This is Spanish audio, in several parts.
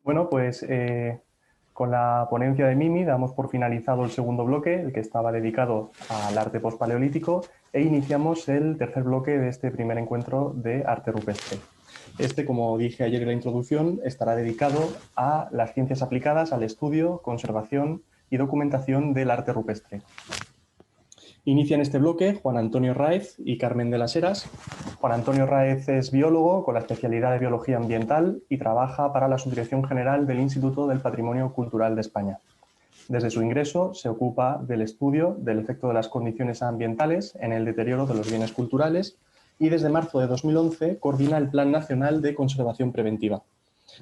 Bueno, pues con la ponencia de Mimi damos por finalizado el segundo bloque, el que estaba dedicado al arte postpaleolítico, e iniciamos el tercer bloque de este primer encuentro de arte rupestre. Este, como dije ayer en la introducción, estará dedicado a las ciencias aplicadas al estudio, conservación y documentación del arte rupestre. Inician este bloque Juan Antonio Raez y Carmen de las Heras. Juan Antonio Raez es biólogo con la especialidad de Biología Ambiental y trabaja para la Subdirección General del Instituto del Patrimonio Cultural de España. Desde su ingreso se ocupa del estudio del efecto de las condiciones ambientales en el deterioro de los bienes culturales y desde marzo de 2011 coordina el Plan Nacional de Conservación Preventiva,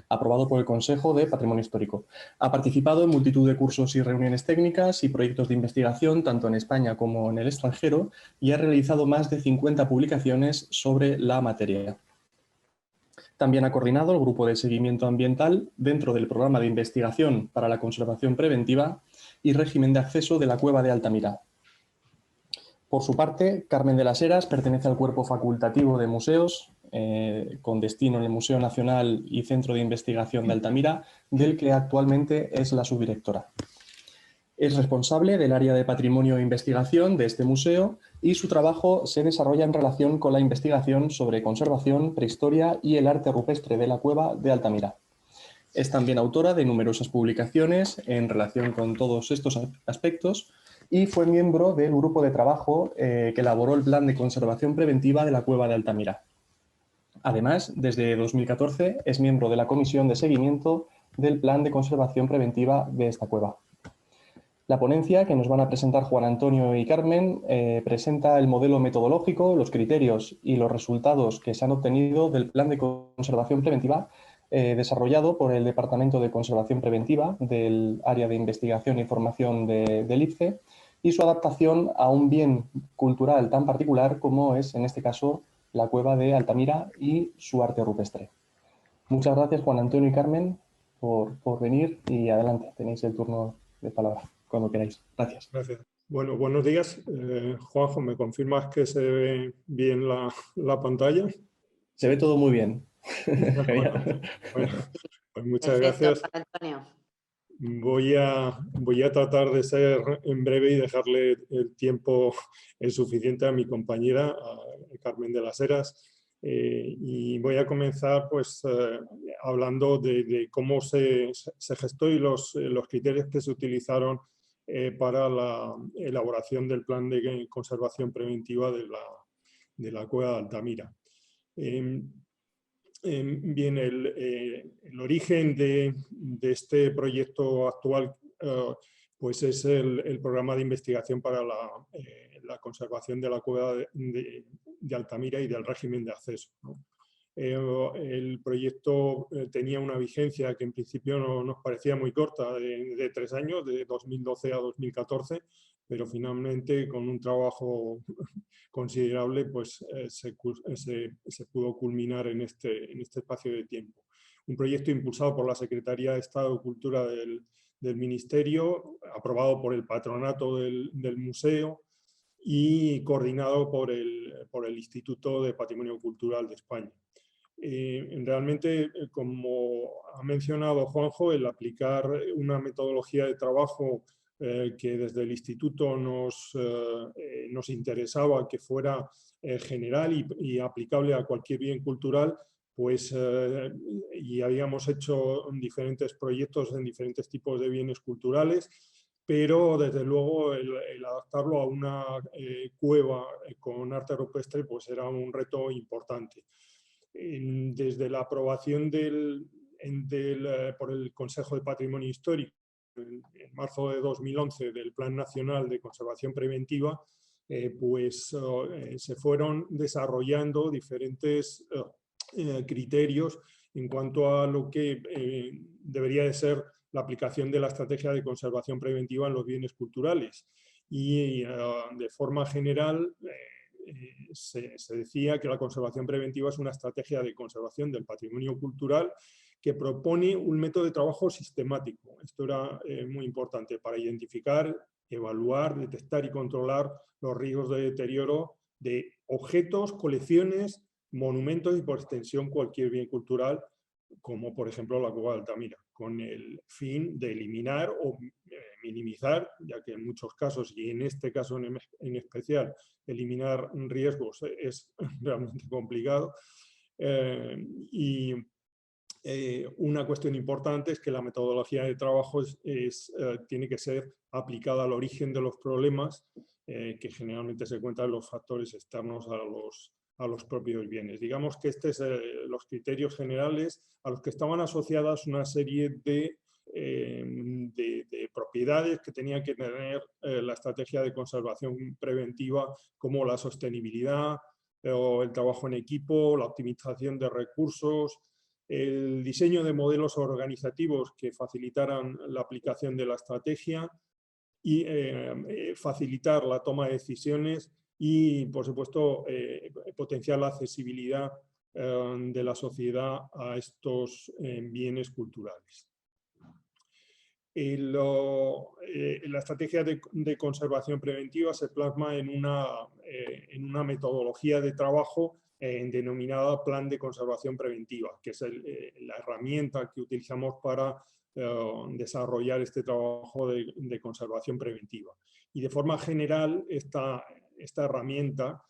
aprobado por el Consejo de Patrimonio Histórico. Ha participado en multitud de cursos y reuniones técnicas y proyectos de investigación, tanto en España como en el extranjero, y ha realizado más de 50 publicaciones sobre la materia. También ha coordinado el Grupo de Seguimiento Ambiental dentro del Programa de Investigación para la Conservación Preventiva y Régimen de Acceso de la Cueva de Altamira. Por su parte, Carmen de las Heras pertenece al cuerpo facultativo de museos, con destino en el Museo Nacional y Centro de Investigación de Altamira, del que actualmente es la subdirectora. Es responsable del área de patrimonio e investigación de este museo y su trabajo se desarrolla en relación con la investigación sobre conservación, prehistoria y el arte rupestre de la Cueva de Altamira. Es también autora de numerosas publicaciones en relación con todos estos aspectos y fue miembro del grupo de trabajo que elaboró el Plan de Conservación Preventiva de la Cueva de Altamira. Además, desde 2014 es miembro de la Comisión de Seguimiento del Plan de Conservación Preventiva de esta cueva. La ponencia que nos van a presentar Juan Antonio y Carmen presenta el modelo metodológico, los criterios y los resultados que se han obtenido del Plan de Conservación Preventiva desarrollado por el Departamento de Conservación Preventiva del Área de Investigación e Información del IPCE y su adaptación a un bien cultural tan particular como es, en este caso, la Cueva de Altamira y su arte rupestre. Muchas gracias, Juan Antonio y Carmen, por venir y adelante, tenéis el turno de palabra cuando queráis. Gracias. Gracias. Bueno, buenos días. Juanjo, ¿me confirmas que se ve bien la pantalla? Se ve todo muy bien. Genial. Bueno, pues muchas Perfecto, gracias. Juan Antonio. Voy a tratar de ser en breve y dejarle el tiempo suficiente a mi compañera, a Carmen de las Heras. Y voy a comenzar pues, hablando de cómo se gestó y los criterios que se utilizaron para la elaboración del plan de conservación preventiva de la Cueva de Altamira. Bien, el origen de este proyecto actual pues es el programa de investigación para la conservación de la Cueva de Altamira y del régimen de acceso, ¿no? El proyecto tenía una vigencia que en principio nos parecía muy corta, de 3 años, de 2012 a 2014, pero finalmente con un trabajo considerable pues, se pudo culminar en este espacio de tiempo. Un proyecto impulsado por la Secretaría de Estado de Cultura del Ministerio, aprobado por el patronato del museo y coordinado por el Instituto de Patrimonio Cultural de España. Realmente, como ha mencionado Juanjo, el aplicar una metodología de trabajo que desde el instituto nos interesaba que fuera general y aplicable a cualquier bien cultural, pues, y habíamos hecho diferentes proyectos en diferentes tipos de bienes culturales, pero desde luego el adaptarlo a una cueva con arte rupestre pues era un reto importante. Desde la aprobación por el Consejo de Patrimonio Histórico en marzo de 2011 del Plan Nacional de Conservación Preventiva, pues se fueron desarrollando diferentes criterios en cuanto a lo que debería de ser la aplicación de la estrategia de conservación preventiva en los bienes culturales. Y de forma general se decía que la conservación preventiva es una estrategia de conservación del patrimonio cultural que propone un método de trabajo sistemático. Esto era muy importante para identificar, evaluar, detectar y controlar los riesgos de deterioro de objetos, colecciones, monumentos y por extensión cualquier bien cultural como por ejemplo la cueva de Altamira, con el fin de eliminar o minimizar, ya que en muchos casos, y en este caso en especial, eliminar riesgos es realmente complicado. Una cuestión importante es que la metodología de trabajo tiene que ser aplicada al origen de los problemas, que generalmente se encuentran los factores externos a los propios bienes. Digamos que estos son los criterios generales a los que estaban asociadas una serie de propiedades que tenía que tener la estrategia de conservación preventiva, como la sostenibilidad, o el trabajo en equipo, la optimización de recursos, el diseño de modelos organizativos que facilitaran la aplicación de la estrategia y facilitar la toma de decisiones y, por supuesto, potenciar la accesibilidad de la sociedad a estos bienes culturales. La estrategia de conservación preventiva se plasma en una metodología de trabajo denominada Plan de Conservación Preventiva, que es la herramienta que utilizamos para desarrollar este trabajo de conservación preventiva. Y de forma general, esta herramienta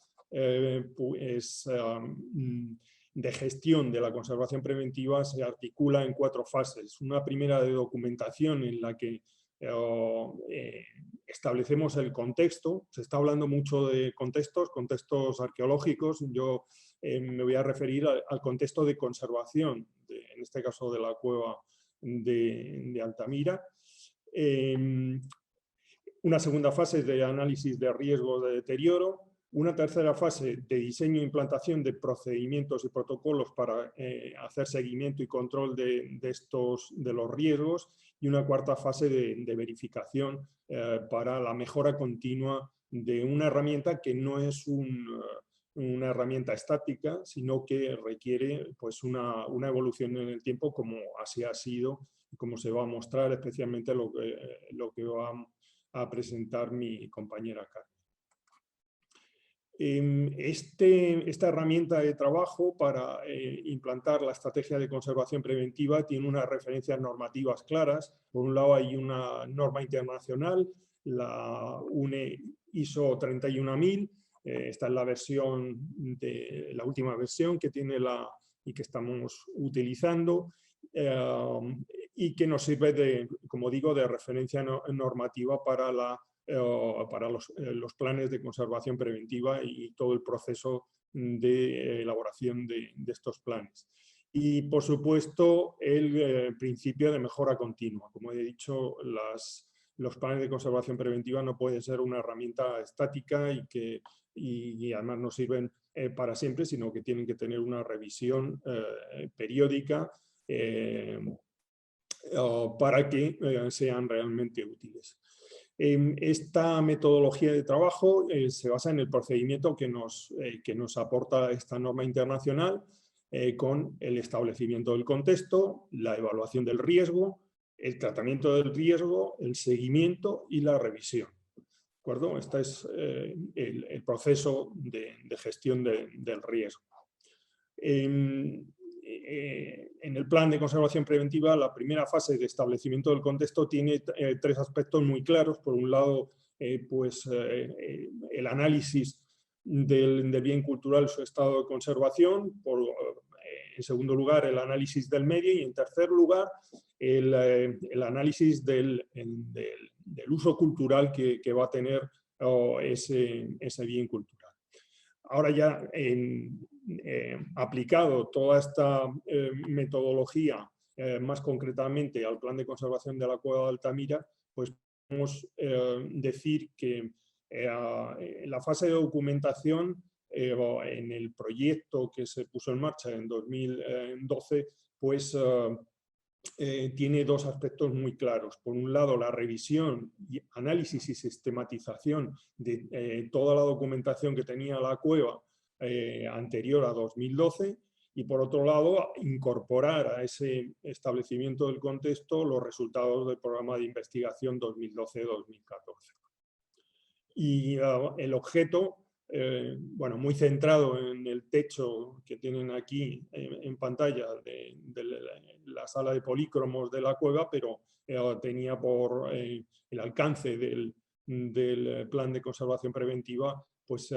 de gestión de la conservación preventiva se articula en 4 fases. Una primera de documentación en la que establecemos el contexto. Se está hablando mucho de contextos arqueológicos. Yo me voy a referir al contexto de conservación, en este caso de la cueva de Altamira. Una segunda fase de análisis de riesgos de deterioro. Una tercera fase de diseño e implantación de procedimientos y protocolos para hacer seguimiento y control de los riesgos, y una cuarta fase de verificación para la mejora continua de una herramienta que no es una herramienta estática, sino que requiere pues, una evolución en el tiempo, como así ha sido y como se va a mostrar, especialmente lo que va a presentar mi compañera Carmen. Esta herramienta de trabajo para implantar la estrategia de conservación preventiva tiene unas referencias normativas claras. Por un lado hay una norma internacional, la UNE ISO 31000, esta es la última versión que tiene y que estamos utilizando, y que nos sirve como digo, de referencia normativa para los planes de conservación preventiva y todo el proceso de elaboración de estos planes. Y, por supuesto, el principio de mejora continua. Como he dicho, los planes de conservación preventiva no pueden ser una herramienta estática y además no sirven para siempre, sino que tienen que tener una revisión periódica para que sean realmente útiles. Esta metodología de trabajo se basa en el procedimiento que nos aporta esta norma internacional, con el establecimiento del contexto, la evaluación del riesgo, el tratamiento del riesgo, el seguimiento y la revisión. ¿De acuerdo? Este es el proceso de gestión del riesgo. En el plan de conservación preventiva, la primera fase de establecimiento del contexto tiene 3 aspectos muy claros. Por un lado, el análisis del bien cultural, su estado de conservación. En segundo lugar, el análisis del medio. Y en tercer lugar, el análisis del uso cultural que va a tener ese bien cultural. Ahora ya aplicado toda esta metodología más concretamente al plan de conservación de la cueva de Altamira, pues podemos decir que la fase de documentación en el proyecto que se puso en marcha en 2012, pues tiene 2 aspectos muy claros. Por un lado, la revisión, análisis y sistematización de toda la documentación que tenía la cueva anterior a 2012, y por otro lado, incorporar a ese establecimiento del contexto los resultados del programa de investigación 2012-2014. Y el objeto bueno, muy centrado en el techo que tienen aquí en pantalla de la sala de polícromos de la cueva, pero tenía por el alcance del plan de conservación preventiva, pues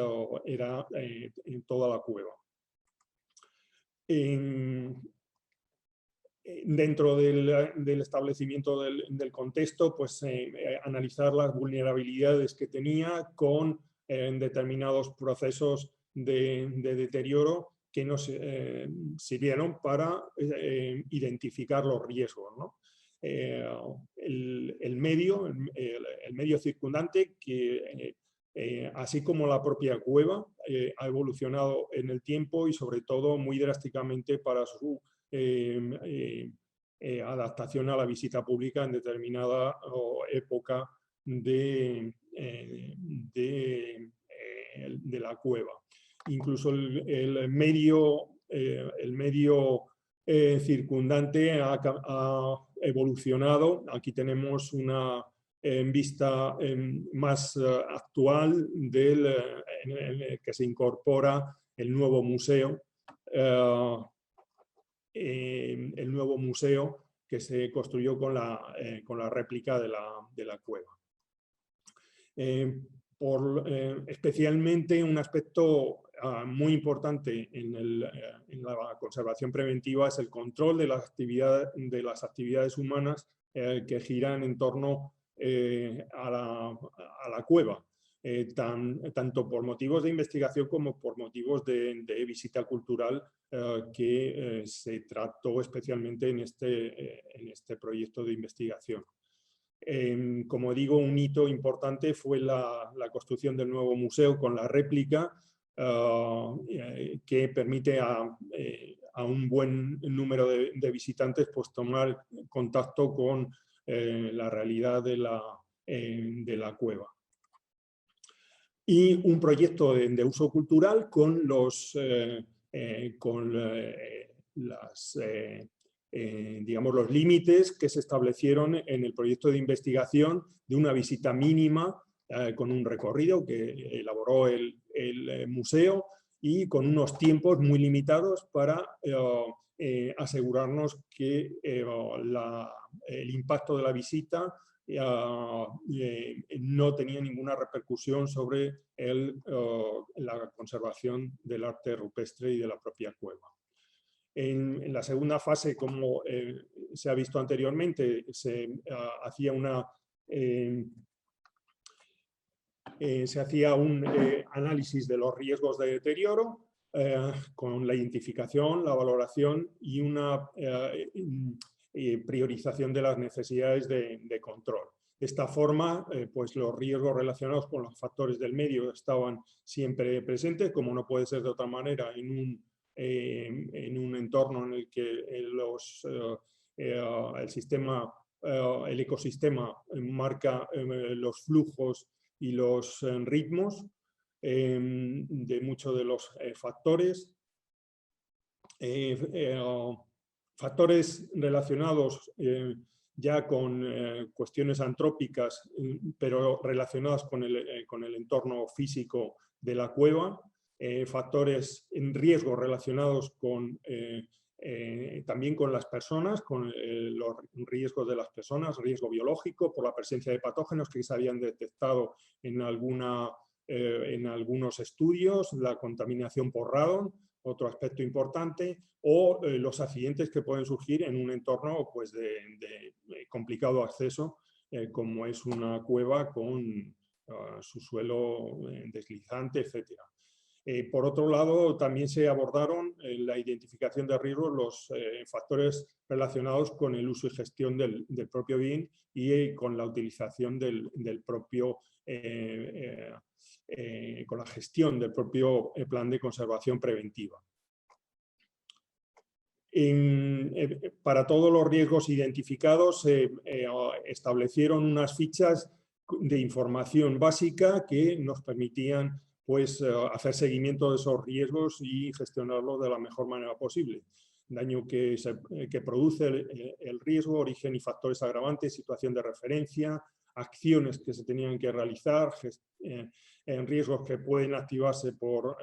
era en toda la cueva. Dentro del establecimiento del contexto, pues analizar las vulnerabilidades que tenía con determinados procesos de deterioro que nos sirvieron para identificar los riesgos, ¿no? El medio circundante, que así como la propia cueva, ha evolucionado en el tiempo y sobre todo muy drásticamente para su adaptación a la visita pública en determinada época de la cueva. Incluso el medio circundante ha evolucionado. Aquí tenemos una vista más actual en el que se incorpora el nuevo museo. El nuevo museo que se construyó con la réplica de la cueva. Especialmente un aspecto muy importante en la conservación preventiva es el control de las actividades humanas que giran en torno a la cueva. Tanto por motivos de investigación como por motivos de visita cultural que se trató especialmente en este proyecto de investigación. Como digo, un hito importante fue la construcción del nuevo museo con la réplica que permite a un buen número de visitantes pues, tomar contacto con la realidad de la cueva. Y un proyecto de uso cultural con digamos, los límites que se establecieron en el proyecto de investigación de una visita mínima con un recorrido que elaboró el museo y con unos tiempos muy limitados para asegurarnos que el impacto de la visita no tenía ninguna repercusión sobre la conservación del arte rupestre y de la propia cueva. En la segunda fase, como se ha visto anteriormente, se hacía un análisis de los riesgos de deterioro con la identificación, la valoración y una priorización de las necesidades de control. De esta forma, pues los riesgos relacionados con los factores del medio estaban siempre presentes, como no puede ser de otra manera en un entorno en el que el ecosistema marca los flujos y los ritmos de muchos de los factores. Factores relacionados ya con cuestiones antrópicas, pero relacionadas con el entorno físico de la cueva. Factores en riesgo relacionados también con las personas, con los riesgos de las personas, riesgo biológico por la presencia de patógenos que se habían detectado en algunos estudios, la contaminación por radon, otro aspecto importante, o los accidentes que pueden surgir en un entorno pues, de complicado acceso, como es una cueva con su suelo deslizante, etc. Por otro lado, también se abordaron la identificación de riesgos los factores relacionados con el uso y gestión del propio bien y con la utilización con la gestión del propio plan de conservación preventiva. Para todos los riesgos identificados se establecieron unas fichas de información básica que nos permitían pues, hacer seguimiento de esos riesgos y gestionarlos de la mejor manera posible. Daño que produce el riesgo, origen y factores agravantes, situación de referencia, acciones que se tenían que realizar, riesgos que pueden activarse por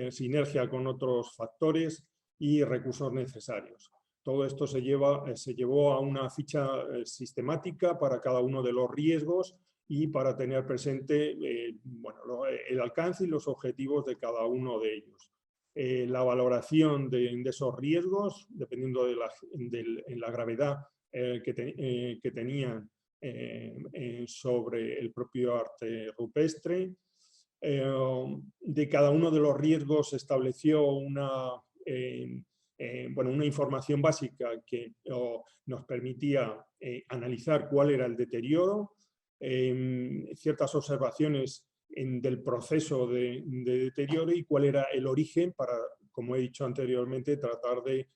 sinergia con otros factores y recursos necesarios. Todo esto se llevó a una ficha sistemática para cada uno de los riesgos y para tener presente bueno, el alcance y los objetivos de cada uno de ellos. La valoración de esos riesgos, dependiendo de la gravedad que tenían sobre el propio arte rupestre. De cada uno de los riesgos se estableció bueno, una información básica que nos permitía analizar cuál era el deterioro, ciertas observaciones del proceso de deterioro y cuál era el origen para, como he dicho anteriormente, tratar de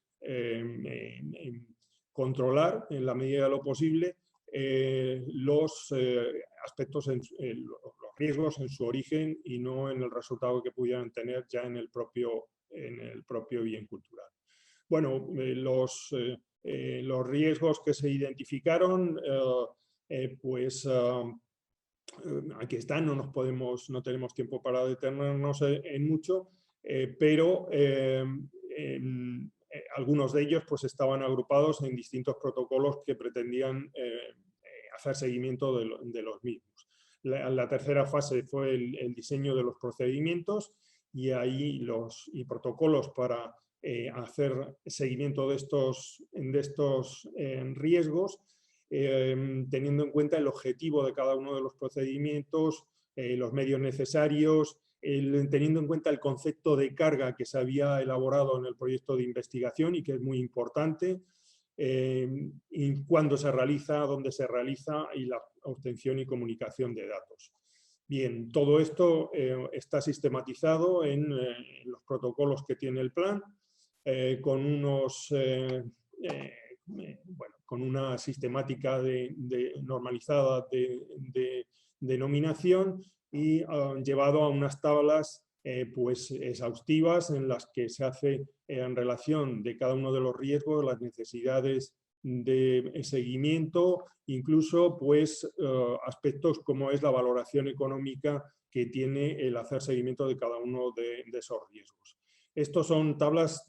controlar en la medida de lo posible los aspectos, los riesgos en su origen y no en el resultado que pudieran tener ya en el propio bien cultural. Bueno, los riesgos que se identificaron, pues aquí están, no tenemos tiempo para detenernos en mucho, pero algunos de ellos pues estaban agrupados en distintos protocolos que pretendían hacer seguimiento de los mismos. La tercera fase fue el diseño de los procedimientos y ahí los protocolos para hacer seguimiento de estos riesgos, teniendo en cuenta el objetivo de cada uno de los procedimientos, los medios necesarios, teniendo en cuenta el concepto de carga que se había elaborado en el proyecto de investigación y que es muy importante, y cuándo se realiza, dónde se realiza y la obtención y comunicación de datos. Bien, todo esto está sistematizado en los protocolos que tiene el plan, con con una sistemática normalizada de denominación y llevado a unas tablas pues exhaustivas en las que se hace en relación de cada uno de los riesgos, las necesidades de seguimiento, incluso pues aspectos como es la valoración económica que tiene el hacer seguimiento de cada uno de esos riesgos. Estos son tablas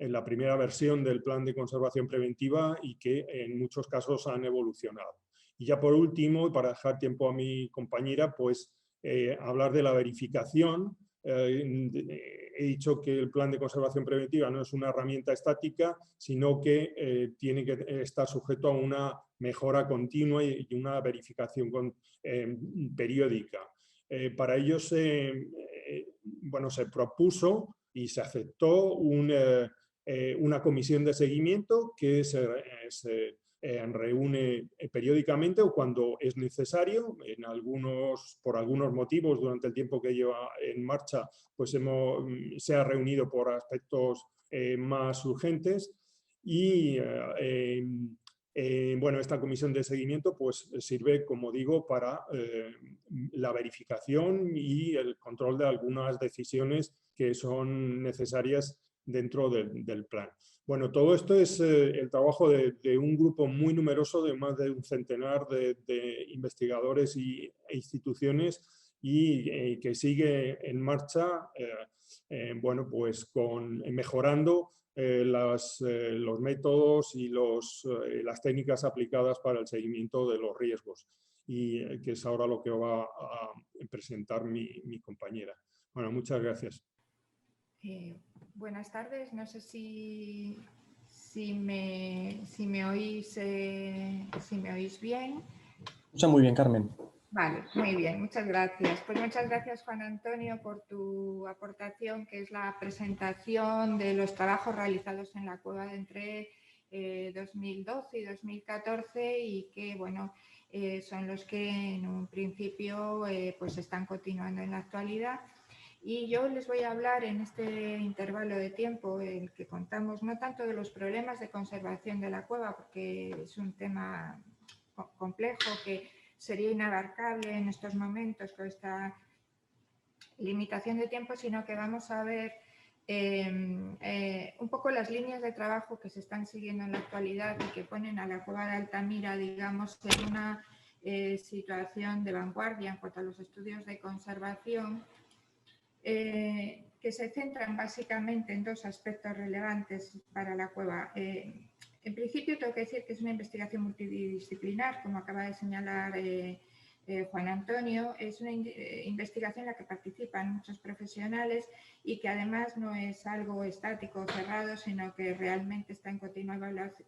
en la primera versión del plan de conservación preventiva y que en muchos casos han evolucionado. Y ya por último, y para dejar tiempo a mi compañera, pues hablar de la verificación. He dicho que el plan de conservación preventiva no es una herramienta estática, sino que tiene que estar sujeto a una mejora continua y una verificación periódica. Para ello bueno, se propuso y se aceptó una comisión de seguimiento que se reúne periódicamente o cuando es necesario. Por algunos motivos, durante el tiempo que lleva en marcha, pues se ha reunido por aspectos más urgentes y bueno, esta comisión de seguimiento pues sirve, como digo, para la verificación y el control de algunas decisiones que son necesarias dentro del plan. Bueno, todo esto es el trabajo de un grupo muy numeroso, de más de un centenar de investigadores e instituciones y que sigue en marcha, bueno, pues mejorando los métodos y las técnicas aplicadas para el seguimiento de los riesgos, y que es ahora lo que va a presentar mi compañera. Bueno, muchas gracias. Buenas tardes, no sé si me oís bien. Escucha muy bien, Carmen. Vale, muy bien, muchas gracias. Pues muchas gracias, Juan Antonio, por tu aportación, que es la presentación de los trabajos realizados en la Cueva de Entrez 2012 y 2014 y que, bueno, son los que en un principio pues están continuando en la actualidad. Y yo les voy a hablar en este intervalo de tiempo en el que contamos no tanto de los problemas de conservación de la cueva, porque es un tema complejo que sería inabarcable en estos momentos con esta limitación de tiempo, sino que vamos a ver un poco las líneas de trabajo que se están siguiendo en la actualidad y que ponen a la cueva de Altamira, digamos, situación de vanguardia en cuanto a los estudios de conservación, que se centran básicamente en dos aspectos relevantes para la cueva. En principio, tengo que decir que es una investigación multidisciplinar, como acaba de señalar Juan Antonio. Es una investigación en la que participan muchos profesionales y que además no es algo estático o cerrado, sino que realmente está en continua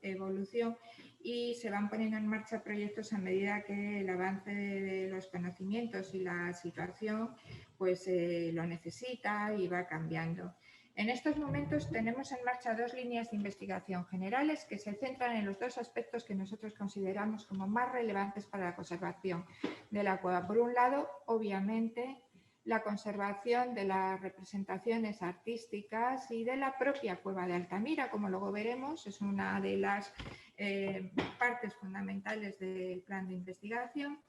evolución y se van poniendo en marcha proyectos a medida que el avance de los conocimientos y la situación pues lo necesita y va cambiando. En estos momentos tenemos en marcha dos líneas de investigación generales que se centran en los dos aspectos que nosotros consideramos como más relevantes para la conservación de la cueva. Por un lado, obviamente, la conservación de las representaciones artísticas y de la propia cueva de Altamira, como luego veremos, es una de las partes fundamentales del plan de investigación.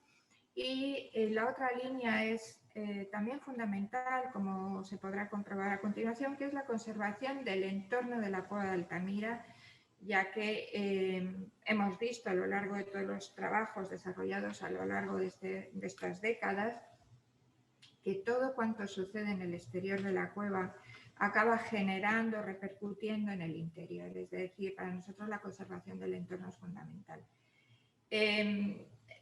Y la otra línea es también fundamental, como se podrá comprobar a continuación, que es la conservación del entorno de la cueva de Altamira, ya que hemos visto a lo largo de todos los trabajos desarrollados a lo largo de estas décadas que todo cuanto sucede en el exterior de la cueva acaba generando, repercutiendo en el interior. Es decir, para nosotros la conservación del entorno es fundamental.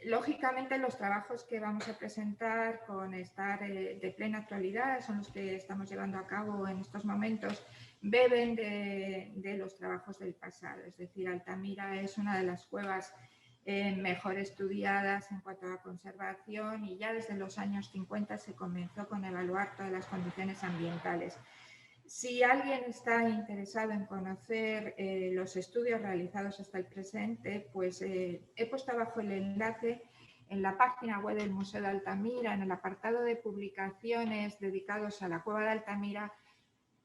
Lógicamente, los trabajos que vamos a presentar con estar de plena actualidad son los que estamos llevando a cabo en estos momentos, beben de los trabajos del pasado. Es decir, Altamira es una de las cuevas mejor estudiadas en cuanto a conservación y ya desde los años 50 se comenzó con evaluar todas las condiciones ambientales. Si alguien está interesado en conocer los estudios realizados hasta el presente, pues he puesto abajo el enlace en la página web del Museo de Altamira, en el apartado de publicaciones dedicados a la cueva de Altamira.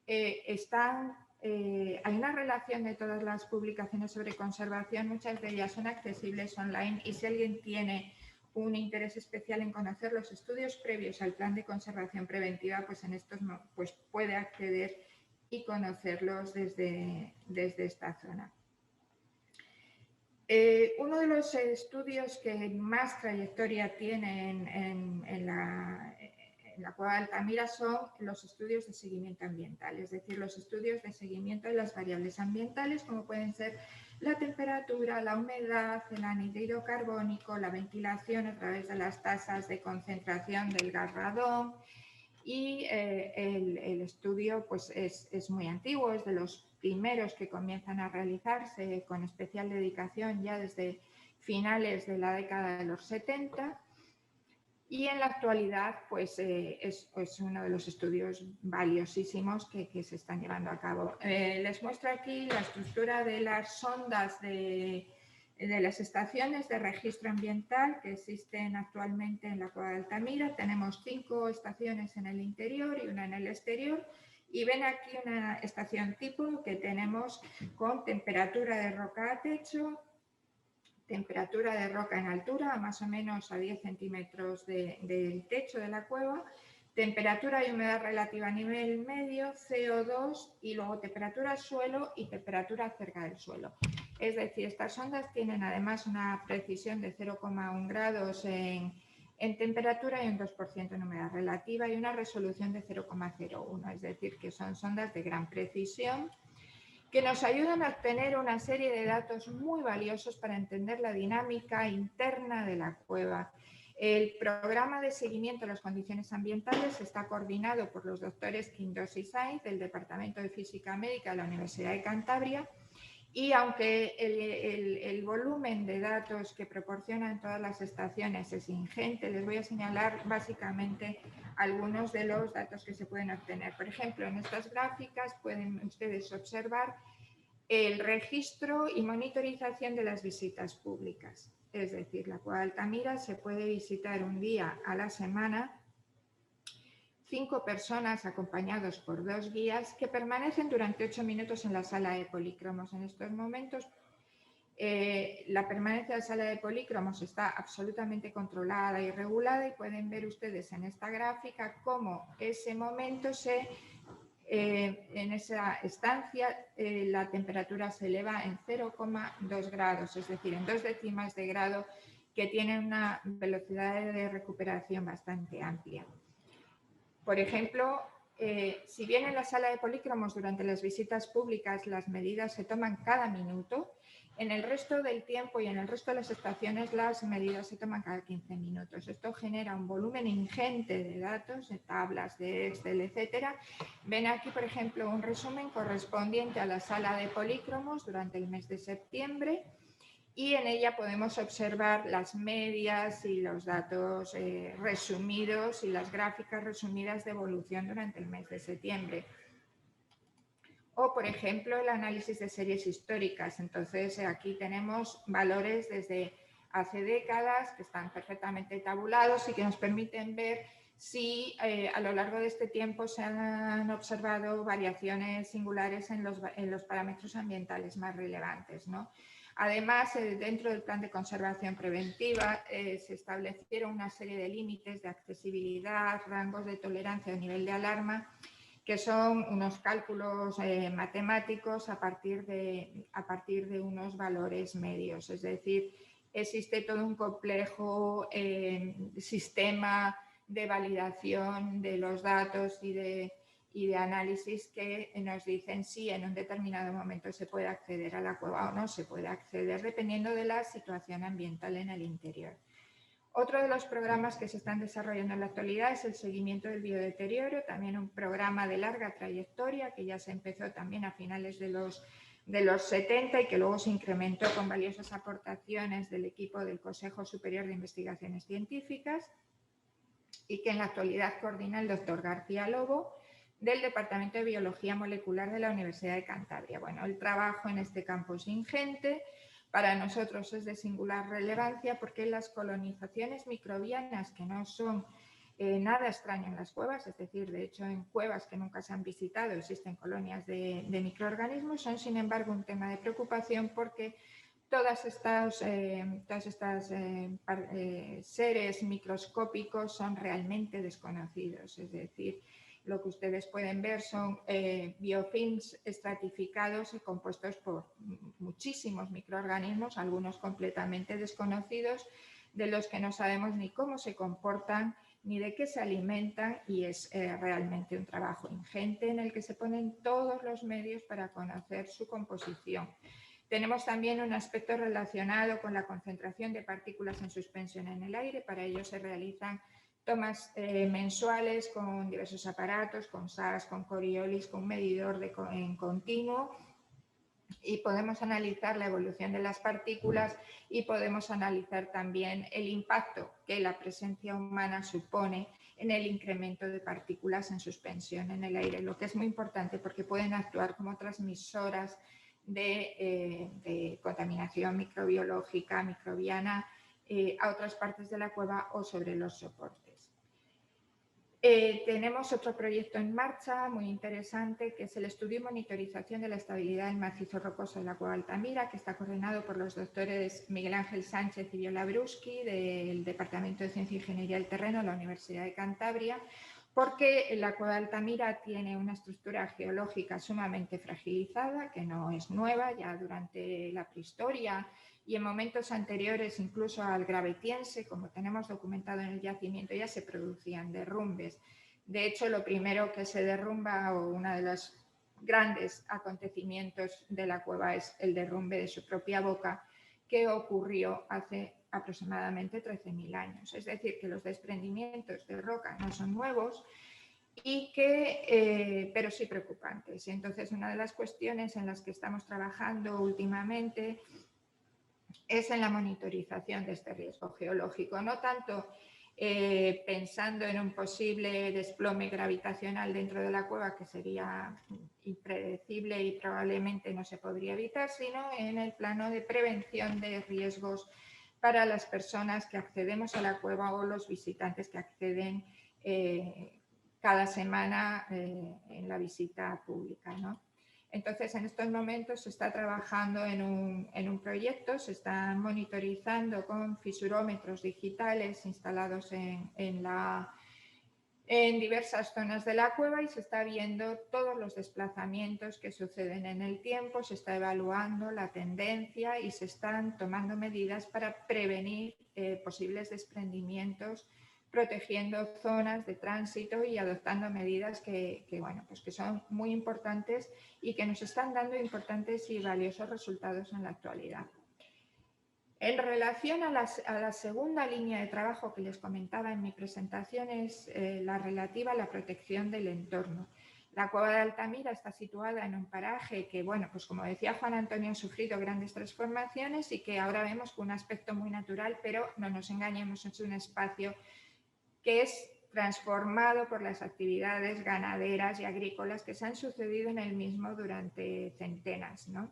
Hay una relación de todas las publicaciones sobre conservación, muchas de ellas son accesibles online y si alguien tiene un interés especial en conocer los estudios previos al plan de conservación preventiva, pues en estos pues puede acceder y conocerlos desde esta zona. Uno de los estudios que más trayectoria tienen en la cueva de Altamira son los estudios de seguimiento ambiental, es decir, los estudios de seguimiento de las variables ambientales, como pueden ser la temperatura, la humedad, el anhídrido carbónico, la ventilación a través de las tasas de concentración del gas radón. Y el estudio pues, es muy antiguo, es de los primeros que comienzan a realizarse con especial dedicación ya desde finales de la década de los 70. Y en la actualidad pues, es uno de los estudios valiosísimos que se están llevando a cabo. Les muestro aquí la estructura de las sondas de las estaciones de registro ambiental que existen actualmente en la cueva de Altamira. Tenemos 5 estaciones en el interior y una en el exterior. Y ven aquí una estación tipo que tenemos con temperatura de roca a techo, temperatura de roca en altura, a más o menos a 10 centímetros del techo de la cueva, temperatura y humedad relativa a nivel medio, CO2 y luego temperatura suelo y temperatura cerca del suelo. Es decir, estas sondas tienen además una precisión de 0,1 grados en temperatura y un 2% en humedad relativa y una resolución de 0,01, es decir, que son sondas de gran precisión que nos ayudan a obtener una serie de datos muy valiosos para entender la dinámica interna de la cueva. El programa de seguimiento de las condiciones ambientales está coordinado por los doctores Quindos y Sainz del Departamento de Física Médica de la Universidad de Cantabria y aunque el volumen de datos que proporcionan todas las estaciones es ingente, les voy a señalar básicamente algunos de los datos que se pueden obtener. Por ejemplo, en estas gráficas pueden ustedes observar el registro y monitorización de las visitas públicas. Es decir, la cueva de Altamira se puede visitar un día a la semana, 5 personas acompañados por 2 guías que permanecen durante 8 minutos en la sala de polícromos. En estos momentos la permanencia de la sala de polícromos está absolutamente controlada y regulada y pueden ver ustedes en esta gráfica cómo ese momento en esa estancia la temperatura se eleva en 0,2 grados, es decir, en 2 décimas de grado que tienen una velocidad de recuperación bastante amplia. Por ejemplo, si bien en la sala de polícromos durante las visitas públicas las medidas se toman cada minuto, en el resto del tiempo y en el resto de las estaciones las medidas se toman cada 15 minutos. Esto genera un volumen ingente de datos, de tablas, de Excel, etcétera. Ven aquí, por ejemplo, un resumen correspondiente a la sala de polícromos durante el mes de septiembre, y en ella podemos observar las medias y los datos resumidos y las gráficas resumidas de evolución durante el mes de septiembre. O, por ejemplo, el análisis de series históricas. Entonces, aquí tenemos valores desde hace décadas que están perfectamente tabulados y que nos permiten ver si a lo largo de este tiempo se han observado variaciones singulares en los parámetros ambientales más relevantes, ¿no? Además, dentro del plan de conservación preventiva se establecieron una serie de límites de accesibilidad, rangos de tolerancia o nivel de alarma, que son unos cálculos matemáticos a partir de unos valores medios. Es decir, existe todo un complejo sistema de validación de los datos y de análisis que nos dicen si en un determinado momento se puede acceder a la cueva o no se puede acceder, dependiendo de la situación ambiental en el interior. Otro de los programas que se están desarrollando en la actualidad es el seguimiento del biodeterioro, también un programa de larga trayectoria que ya se empezó también a finales de los 70 y que luego se incrementó con valiosas aportaciones del equipo del Consejo Superior de Investigaciones Científicas y que en la actualidad coordina el doctor García Lobo, del Departamento de Biología Molecular de la Universidad de Cantabria. Bueno, el trabajo en este campo es ingente, para nosotros es de singular relevancia porque las colonizaciones microbianas, que no son nada extraño en las cuevas, es decir, de hecho en cuevas que nunca se han visitado existen colonias de microorganismos, son sin embargo un tema de preocupación porque todas estas seres microscópicos son realmente desconocidos, es decir, lo que ustedes pueden ver son biofilms estratificados y compuestos por muchísimos microorganismos, algunos completamente desconocidos, de los que no sabemos ni cómo se comportan ni de qué se alimentan, y es realmente un trabajo ingente en el que se ponen todos los medios para conocer su composición. Tenemos también un aspecto relacionado con la concentración de partículas en suspensión en el aire. Para ello se realizan tomas mensuales con diversos aparatos, con SAS, con Coriolis, con un medidor en continuo, y podemos analizar la evolución de las partículas y podemos analizar también el impacto que la presencia humana supone en el incremento de partículas en suspensión en el aire, lo que es muy importante porque pueden actuar como transmisoras de contaminación microbiológica, microbiana, a otras partes de la cueva o sobre los soportes. Tenemos otro proyecto en marcha muy interesante, que es el estudio y monitorización de la estabilidad del macizo rocoso de la cueva Altamira, que está coordinado por los doctores Miguel Ángel Sánchez y Viola Bruschi del Departamento de Ciencia e Ingeniería del Terreno de la Universidad de Cantabria, porque la cueva Altamira tiene una estructura geológica sumamente fragilizada, que no es nueva, ya durante la prehistoria y en momentos anteriores incluso al Gravetiense, como tenemos documentado en el yacimiento, ya se producían derrumbes. De hecho, lo primero que se derrumba, o uno de los grandes acontecimientos de la cueva, es el derrumbe de su propia boca, que ocurrió hace aproximadamente 13.000 años. Es decir, que los desprendimientos de roca no son nuevos, pero sí preocupantes. Entonces, una de las cuestiones en las que estamos trabajando últimamente es en la monitorización de este riesgo geológico, no tanto pensando en un posible desplome gravitacional dentro de la cueva, que sería impredecible y probablemente no se podría evitar, sino en el plano de prevención de riesgos para las personas que accedemos a la cueva o los visitantes que acceden cada semana en la visita pública, ¿no? Entonces, en estos momentos se está trabajando en un proyecto, se están monitorizando con fisurómetros digitales instalados en en diversas zonas de la cueva y se está viendo todos los desplazamientos que suceden en el tiempo, se está evaluando la tendencia y se están tomando medidas para prevenir posibles desprendimientos, protegiendo zonas de tránsito y adoptando medidas bueno, pues que son muy importantes y que nos están dando importantes y valiosos resultados en la actualidad. En relación a la segunda línea de trabajo que les comentaba en mi presentación es la relativa a la protección del entorno. La cueva de Altamira está situada en un paraje que, bueno, pues como decía Juan Antonio, ha sufrido grandes transformaciones y que ahora vemos con un aspecto muy natural, pero no nos engañemos, es un espacio que es transformado por las actividades ganaderas y agrícolas que se han sucedido en el mismo durante centenas, ¿no?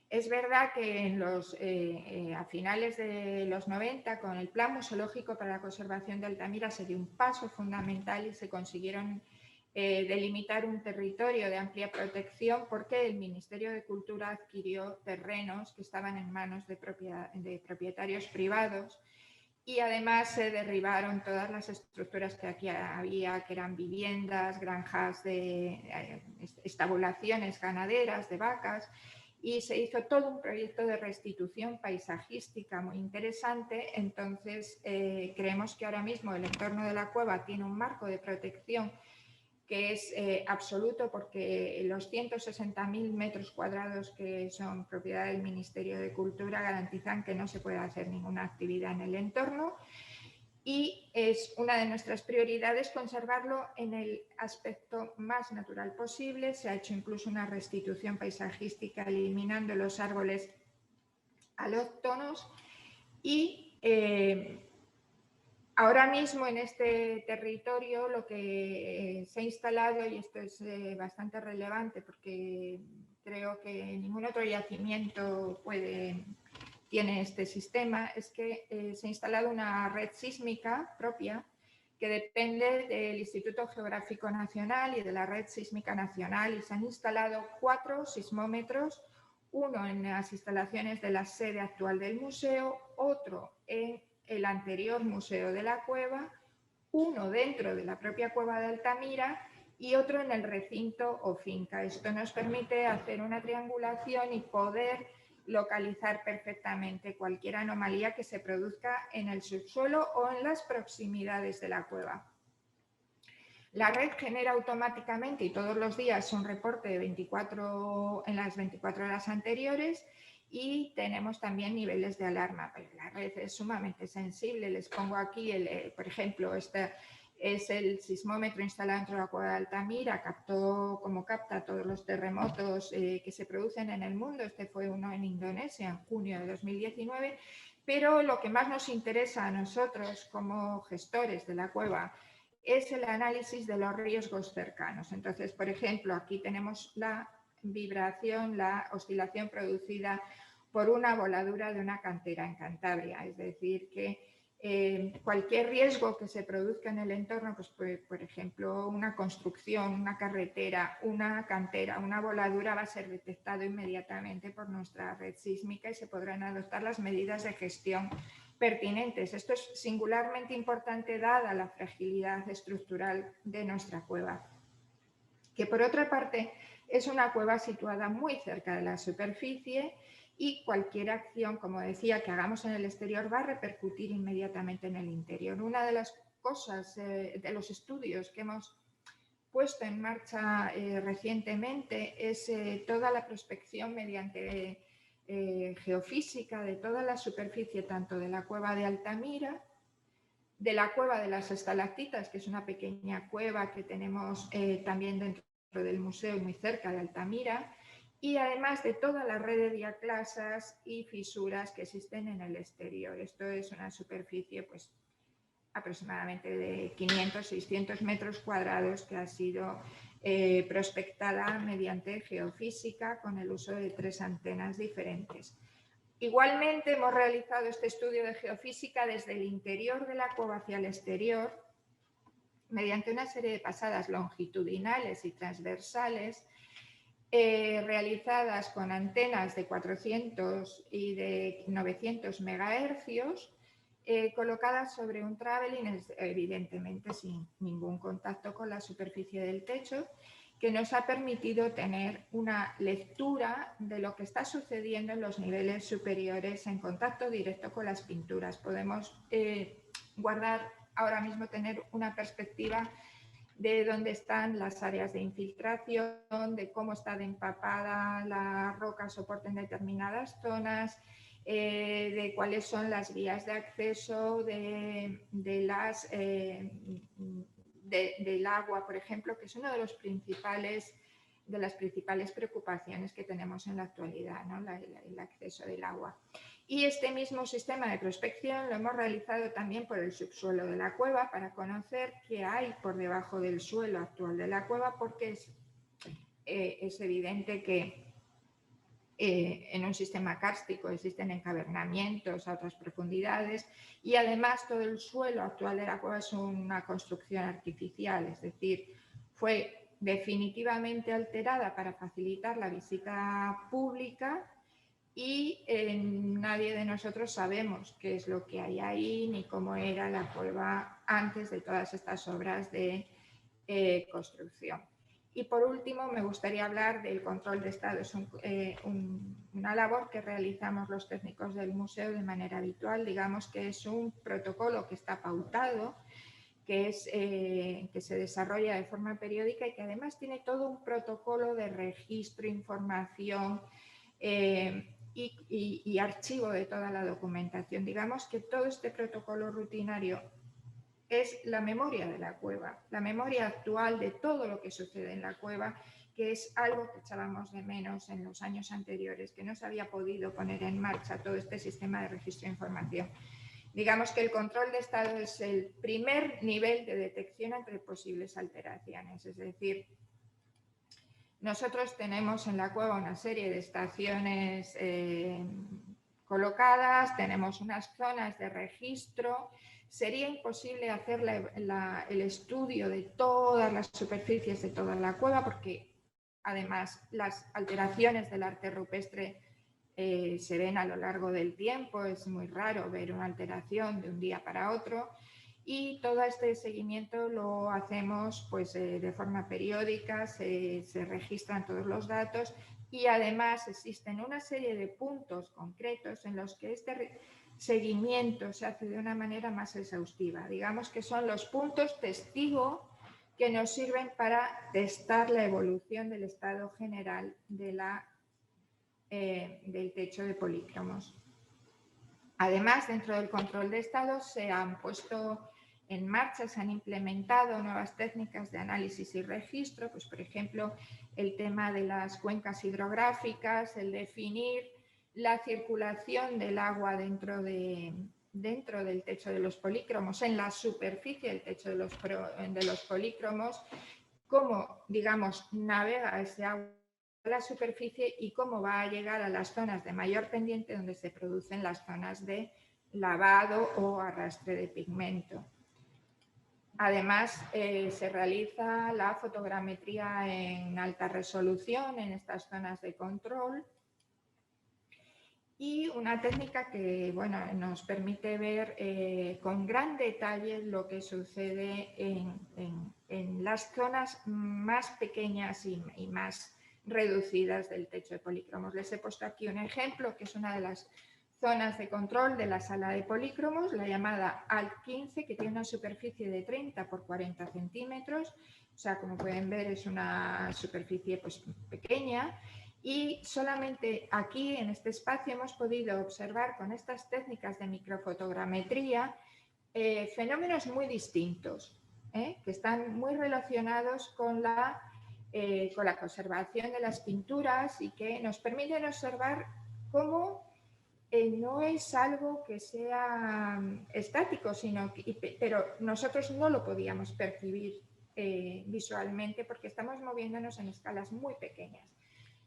Es verdad que a finales de los 90, con el Plan Museológico para la Conservación de Altamira, se dio un paso fundamental y se consiguieron delimitar un territorio de amplia protección porque el Ministerio de Cultura adquirió terrenos que estaban en manos de propietarios privados y además se derribaron todas las estructuras que aquí había, que eran viviendas, granjas de estabulaciones ganaderas de vacas, y se hizo todo un proyecto de restitución paisajística muy interesante. Entonces creemos que ahora mismo el entorno de la cueva tiene un marco de protección que es absoluto, porque los 160.000 metros cuadrados que son propiedad del Ministerio de Cultura garantizan que no se puede hacer ninguna actividad en el entorno, y es una de nuestras prioridades conservarlo en el aspecto más natural posible. Se ha hecho incluso una restitución paisajística eliminando los árboles alóctonos y ahora mismo en este territorio lo que se ha instalado, y esto es bastante relevante porque creo que ningún otro yacimiento tiene este sistema, es que se ha instalado una red sísmica propia que depende del Instituto Geográfico Nacional y de la Red Sísmica Nacional, y se han instalado 4 sismómetros, uno en las instalaciones de la sede actual del museo, otro en el anterior Museo de la Cueva, uno dentro de la propia Cueva de Altamira y otro en el recinto o finca. Esto nos permite hacer una triangulación y poder localizar perfectamente cualquier anomalía que se produzca en el subsuelo o en las proximidades de la cueva. La red genera automáticamente y todos los días un reporte de en las 24 horas anteriores, y tenemos también niveles de alarma. La red es sumamente sensible. Les pongo aquí, por ejemplo, este es el sismómetro instalado dentro de la cueva de Altamira, capta todos los terremotos que se producen en el mundo. Este fue uno en Indonesia en junio de 2019, pero lo que más nos interesa a nosotros como gestores de la cueva es el análisis de los riesgos cercanos. Entonces, por ejemplo, aquí tenemos la vibración, la oscilación producida por una voladura de una cantera en Cantabria. Es decir, que cualquier riesgo que se produzca en el entorno, pues, por ejemplo, una construcción, una carretera, una cantera, una voladura, va a ser detectado inmediatamente por nuestra red sísmica y se podrán adoptar las medidas de gestión pertinentes. Esto es singularmente importante dada la fragilidad estructural de nuestra cueva, que por otra parte es una cueva situada muy cerca de la superficie, y cualquier acción, como decía, que hagamos en el exterior va a repercutir inmediatamente en el interior. Una de las cosas, de los estudios que hemos puesto en marcha recientemente es toda la prospección mediante geofísica de toda la superficie, tanto de la cueva de Altamira, de la cueva de las estalactitas, que es una pequeña cueva que tenemos también dentro del museo y muy cerca de Altamira, y además de toda la red de diaclasas y fisuras que existen en el exterior. Esto es una superficie pues aproximadamente de 500-600 metros cuadrados que ha sido prospectada mediante geofísica con el uso de 3 antenas diferentes. Igualmente hemos realizado este estudio de geofísica desde el interior de la cueva hacia el exterior mediante una serie de pasadas longitudinales y transversales realizadas con antenas de 400 y de 900 megahercios colocadas sobre un traveling, evidentemente sin ningún contacto con la superficie del techo, que nos ha permitido tener una lectura de lo que está sucediendo en los niveles superiores en contacto directo con las pinturas. Podemos guardar ahora mismo, tener una perspectiva de dónde están las áreas de infiltración, de cómo está de empapada la roca soporte en determinadas zonas, de cuáles son las vías de acceso del agua, por ejemplo, que es uno de las principales preocupaciones que tenemos en la actualidad, ¿no? El acceso del agua. Y este mismo sistema de prospección lo hemos realizado también por el subsuelo de la cueva para conocer qué hay por debajo del suelo actual de la cueva, porque es evidente que en un sistema kárstico existen encavernamientos a otras profundidades y además todo el suelo actual de la cueva es una construcción artificial, es decir, fue definitivamente alterada para facilitar la visita pública y nadie de nosotros sabemos qué es lo que hay ahí ni cómo era la cueva antes de todas estas obras de construcción. Y por último, me gustaría hablar del control de estado. Es una labor que realizamos los técnicos del museo de manera habitual. Digamos que es un protocolo que está pautado, que se desarrolla de forma periódica y que además tiene todo un protocolo de registro, información y archivo de toda la documentación. Digamos que todo este protocolo rutinario es la memoria de la cueva, la memoria actual de todo lo que sucede en la cueva, que es algo que echábamos de menos en los años anteriores, que no se había podido poner en marcha todo este sistema de registro de información. Digamos que el control de estado es el primer nivel de detección entre posibles alteraciones, es decir, nosotros tenemos en la cueva una serie de estaciones colocadas, tenemos unas zonas de registro. Sería imposible hacer el estudio de todas las superficies de toda la cueva porque además las alteraciones del arte rupestre se ven a lo largo del tiempo, es muy raro ver una alteración de un día para otro y todo este seguimiento lo hacemos pues, de forma periódica, se registran todos los datos y además existen una serie de puntos concretos en los que este seguimiento se hace de una manera más exhaustiva. Digamos que son los puntos testigo que nos sirven para testar la evolución del estado general de del techo de polícromos. Además, dentro del control de estado se han puesto en marcha, se han implementado nuevas técnicas de análisis y registro, pues por ejemplo, el tema de las cuencas hidrográficas, el definir la circulación del agua dentro del techo de los polícromos, en la superficie del techo de los polícromos, cómo, digamos, navega ese agua a la superficie y cómo va a llegar a las zonas de mayor pendiente donde se producen las zonas de lavado o arrastre de pigmento. Además, se realiza la fotogrametría en alta resolución en estas zonas de control y una técnica que bueno, nos permite ver con gran detalle lo que sucede en las zonas más pequeñas y más reducidas del techo de polícromos. Les he puesto aquí un ejemplo que es una de las zonas de control de la sala de polícromos, la llamada ALT15, que tiene una superficie de 30 por 40 centímetros, o sea, como pueden ver es una superficie pues, pequeña y solamente aquí en este espacio hemos podido observar con estas técnicas de microfotogrametría fenómenos muy distintos, que están muy relacionados con la conservación de las pinturas y que nos permiten observar cómo no es algo que sea estático, pero nosotros no lo podíamos percibir visualmente porque estamos moviéndonos en escalas muy pequeñas.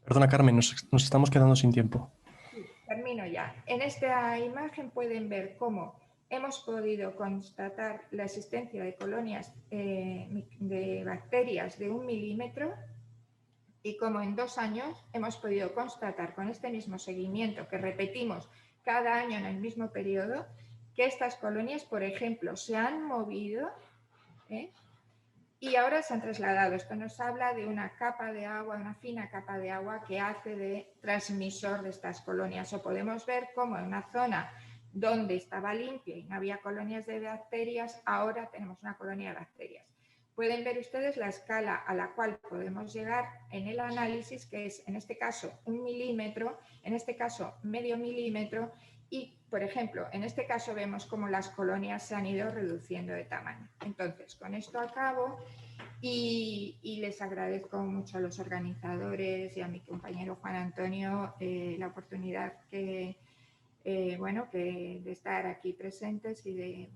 Perdona, Carmen, nos estamos quedando sin tiempo. Sí, termino ya. En esta imagen pueden ver cómo hemos podido constatar la existencia de colonias de bacterias de 1 milímetro y cómo en 2 años hemos podido constatar con este mismo seguimiento que repetimos cada año en el mismo periodo que estas colonias, por ejemplo, se han movido y ahora se han trasladado. Esto nos habla de una capa de agua, una fina capa de agua que hace de transmisor de estas colonias. O podemos ver cómo en una zona donde estaba limpia y no había colonias de bacterias, ahora tenemos una colonia de bacterias. Pueden ver ustedes la escala a la cual podemos llegar en el análisis, que es en este caso 1 milímetro, en este caso medio milímetro, y por ejemplo, en este caso vemos cómo las colonias se han ido reduciendo de tamaño. Entonces, con esto acabo y les agradezco mucho a los organizadores y a mi compañero Juan Antonio la oportunidad de estar aquí presentes y de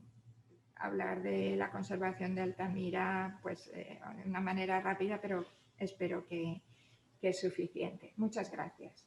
hablar de la conservación de Altamira pues, de una manera rápida, pero espero que es suficiente. Muchas gracias.